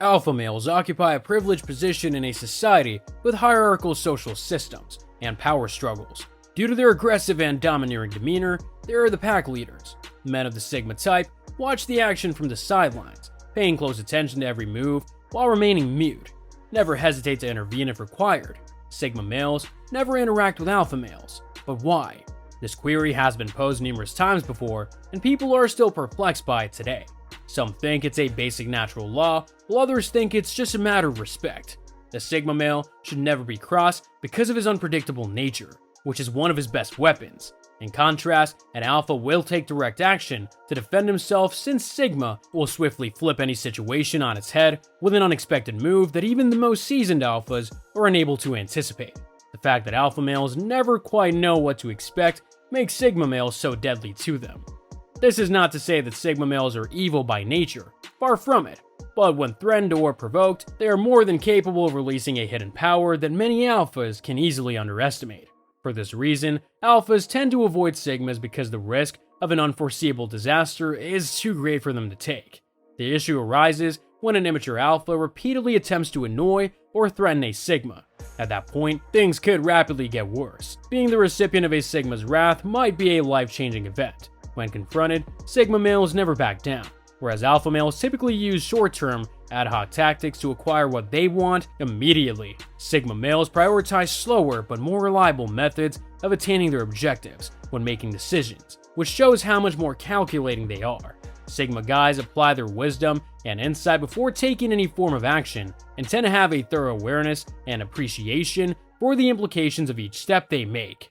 Alpha males occupy a privileged position in a society with hierarchical social systems and power struggles. Due to their aggressive and domineering demeanor, they are the pack leaders. Men of the Sigma type watch the action from the sidelines, paying close attention to every move while remaining mute. Never hesitate to intervene if required. Sigma males never interact with alpha males. But why? This query has been posed numerous times before, and people are still perplexed by it today. Some think it's a basic natural law, while others think it's just a matter of respect. The Sigma male should never be crossed because of his unpredictable nature, which is one of his best weapons. In contrast, an alpha will take direct action to defend himself, since Sigma will swiftly flip any situation on its head with an unexpected move that even the most seasoned alphas are unable to anticipate. The fact that alpha males never quite know what to expect makes Sigma males so deadly to them. This is not to say that Sigma males are evil by nature, far from it, but when threatened or provoked, they are more than capable of releasing a hidden power that many alphas can easily underestimate. For this reason, alphas tend to avoid Sigmas because the risk of an unforeseeable disaster is too great for them to take. The issue arises when an immature alpha repeatedly attempts to annoy or threaten a Sigma. At that point, things could rapidly get worse. Being the recipient of a Sigma's wrath might be a life-changing event. When confronted, Sigma males never back down, whereas alpha males typically use short-term, ad hoc tactics to acquire what they want immediately. Sigma males prioritize slower but more reliable methods of attaining their objectives when making decisions, which shows how much more calculating they are. Sigma guys apply their wisdom and insight before taking any form of action and tend to have a thorough awareness and appreciation for the implications of each step they make.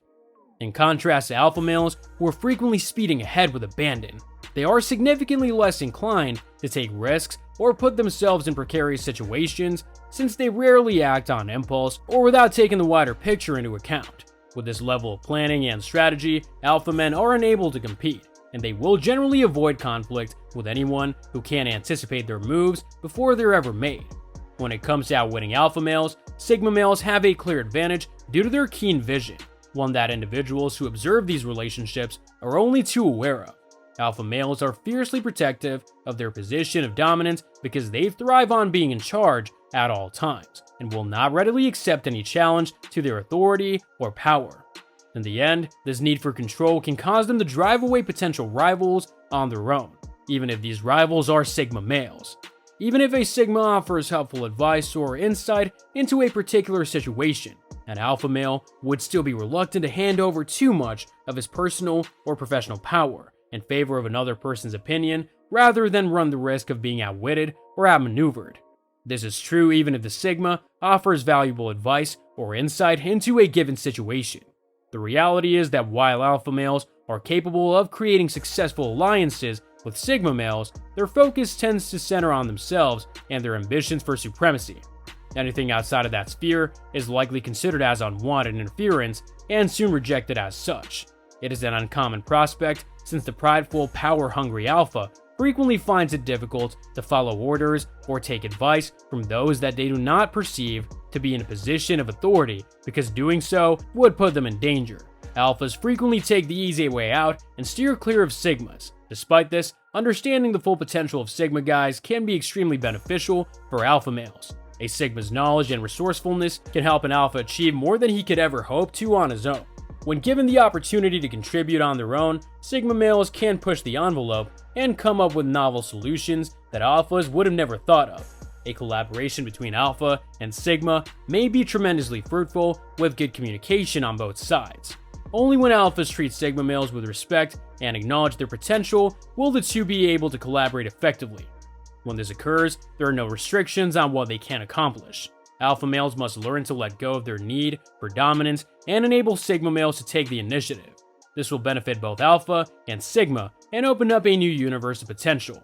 In contrast to alpha males, who are frequently speeding ahead with abandon, they are significantly less inclined to take risks or put themselves in precarious situations, since they rarely act on impulse or without taking the wider picture into account. With this level of planning and strategy, alpha men are unable to compete, and they will generally avoid conflict with anyone who can't anticipate their moves before they're ever made. When it comes to outwitting alpha males, Sigma males have a clear advantage due to their keen vision, one that individuals who observe these relationships are only too aware of. Alpha males are fiercely protective of their position of dominance because they thrive on being in charge at all times, and will not readily accept any challenge to their authority or power. In the end, this need for control can cause them to drive away potential rivals on their own, even if these rivals are Sigma males. Even if a Sigma offers helpful advice or insight into a particular situation, an alpha male would still be reluctant to hand over too much of his personal or professional power in favor of another person's opinion, rather than run the risk of being outwitted or outmaneuvered. This is true even if the Sigma offers valuable advice or insight into a given situation. The reality is that while alpha males are capable of creating successful alliances with Sigma males, their focus tends to center on themselves and their ambitions for supremacy. Anything outside of that sphere is likely considered as unwanted interference and soon rejected as such. It is an uncommon prospect, since the prideful, power-hungry alpha frequently finds it difficult to follow orders or take advice from those that they do not perceive to be in a position of authority, because doing so would put them in danger. Alphas frequently take the easy way out and steer clear of Sigmas. Despite this, understanding the full potential of Sigma guys can be extremely beneficial for alpha males. A Sigma's knowledge and resourcefulness can help an alpha achieve more than he could ever hope to on his own. When given the opportunity to contribute on their own, Sigma males can push the envelope and come up with novel solutions that alphas would have never thought of. A collaboration between alpha and Sigma may be tremendously fruitful with good communication on both sides. Only when alphas treat Sigma males with respect and acknowledge their potential will the two be able to collaborate effectively. When this occurs, there are no restrictions on what they can accomplish. Alpha males must learn to let go of their need for dominance and enable Sigma males to take the initiative. This will benefit both Alpha and Sigma and open up a new universe of potential.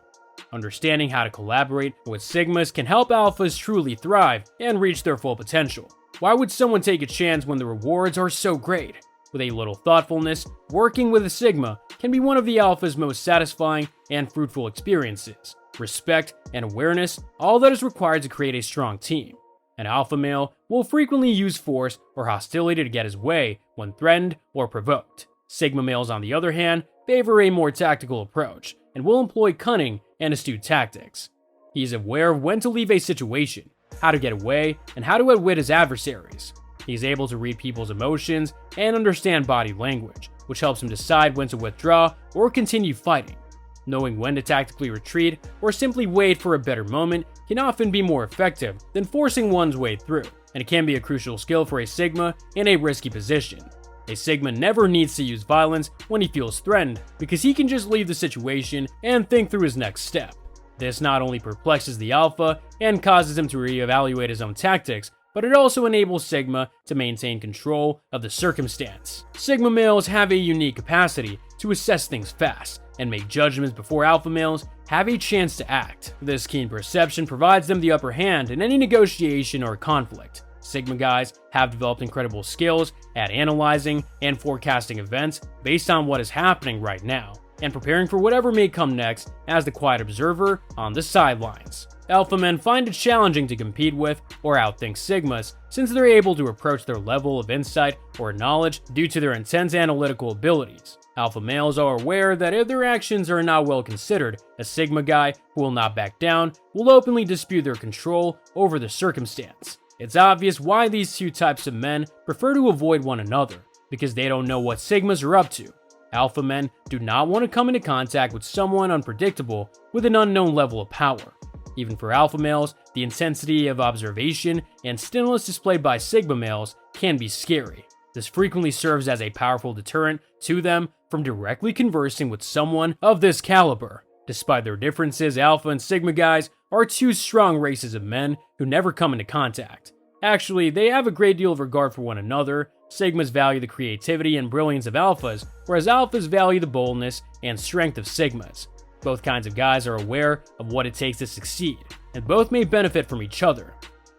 Understanding how to collaborate with Sigmas can help Alphas truly thrive and reach their full potential. Why would someone take a chance when the rewards are so great? With a little thoughtfulness, working with a Sigma can be one of the Alpha's most satisfying and fruitful experiences. Respect and awareness, all that is required to create a strong team. An alpha male will frequently use force or hostility to get his way when threatened or provoked. Sigma males, on the other hand, favor a more tactical approach and will employ cunning and astute tactics. He's aware of when to leave a situation, how to get away, and how to outwit his adversaries. He's able to read people's emotions and understand body language, which helps him decide when to withdraw or continue fighting. Knowing when to tactically retreat or simply wait for a better moment can often be more effective than forcing one's way through, and it can be a crucial skill for a Sigma in a risky position. A Sigma never needs to use violence when he feels threatened because he can just leave the situation and think through his next step. This not only perplexes the Alpha and causes him to reevaluate his own tactics, but it also enables Sigma to maintain control of the circumstance. Sigma males have a unique capacity to assess things fast and make judgments before Alpha males have a chance to act. This keen perception provides them the upper hand in any negotiation or conflict. Sigma guys have developed incredible skills at analyzing and forecasting events based on what is happening right now, and preparing for whatever may come next as the quiet observer on the sidelines. Alpha men find it challenging to compete with or outthink Sigmas since they're able to approach their level of insight or knowledge due to their intense analytical abilities. Alpha males are aware that if their actions are not well considered, a Sigma guy who will not back down will openly dispute their control over the circumstance. It's obvious why these two types of men prefer to avoid one another, because they don't know what Sigmas are up to. Alpha men do not want to come into contact with someone unpredictable with an unknown level of power. Even for Alpha males, the intensity of observation and stillness displayed by Sigma males can be scary. This frequently serves as a powerful deterrent to them from directly conversing with someone of this caliber. Despite their differences, Alpha and Sigma guys are two strong races of men who never come into contact. Actually, they have a great deal of regard for one another. Sigmas value the creativity and brilliance of Alphas, whereas Alphas value the boldness and strength of Sigmas. Both kinds of guys are aware of what it takes to succeed, and both may benefit from each other.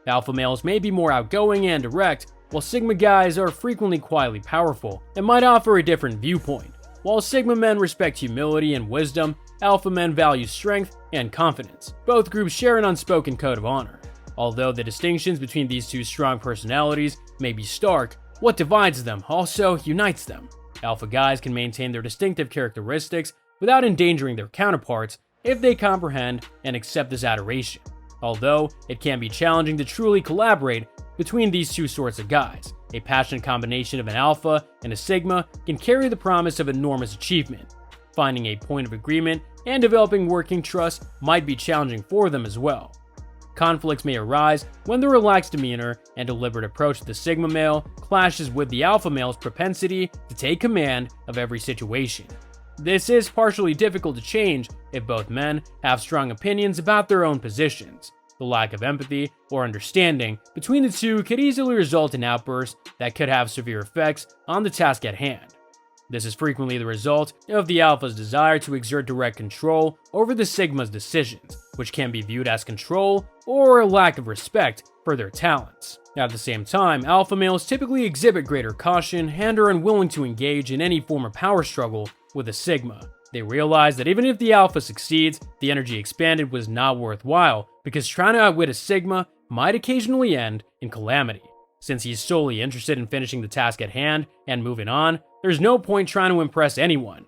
Alpha males may be more outgoing and direct, while Sigma guys are frequently quietly powerful and might offer a different viewpoint. While Sigma men respect humility and wisdom, Alpha men value strength and confidence. Both groups share an unspoken code of honor. Although the distinctions between these two strong personalities may be stark, what divides them also unites them. Alpha guys can maintain their distinctive characteristics without endangering their counterparts if they comprehend and accept this adoration. Although it can be challenging to truly collaborate between these two sorts of guys, a passionate combination of an Alpha and a Sigma can carry the promise of enormous achievement. Finding a point of agreement and developing working trust might be challenging for them as well. Conflicts may arise when the relaxed demeanor and deliberate approach to the Sigma male clashes with the Alpha male's propensity to take command of every situation. This is partially difficult to change if both men have strong opinions about their own positions. The lack of empathy or understanding between the two could easily result in outbursts that could have severe effects on the task at hand. This is frequently the result of the Alpha's desire to exert direct control over the Sigma's decisions, which can be viewed as control or a lack of respect for their talents. At the same time, Alpha males typically exhibit greater caution and are unwilling to engage in any form of power struggle with a Sigma. They realize that even if the Alpha succeeds, the energy expanded was not worthwhile because trying to outwit a Sigma might occasionally end in calamity. Since he's solely interested in finishing the task at hand and moving on, there's no point trying to impress anyone.